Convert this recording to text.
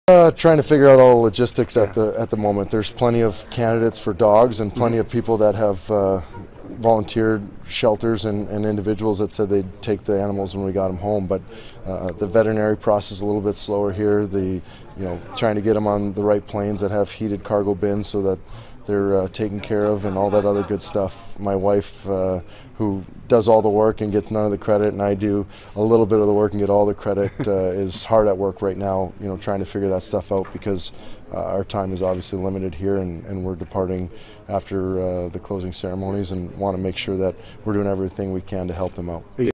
Trying to figure out all the logistics at the moment. There's plenty of candidates for dogs and plenty of people that have volunteered shelters and individuals that said they'd take the animals when we got them home. But the veterinary process is a little bit slower here. Trying to get them on the right planes that have heated cargo bins so that they're taken care of and all that other good stuff. My wife, who does all the work and gets none of the credit, and I do a little bit of the work and get all the credit, is hard at work right now, trying to figure that stuff out because our time is obviously limited here and we're departing after the closing ceremonies and want to make sure that we're doing everything we can to help them out.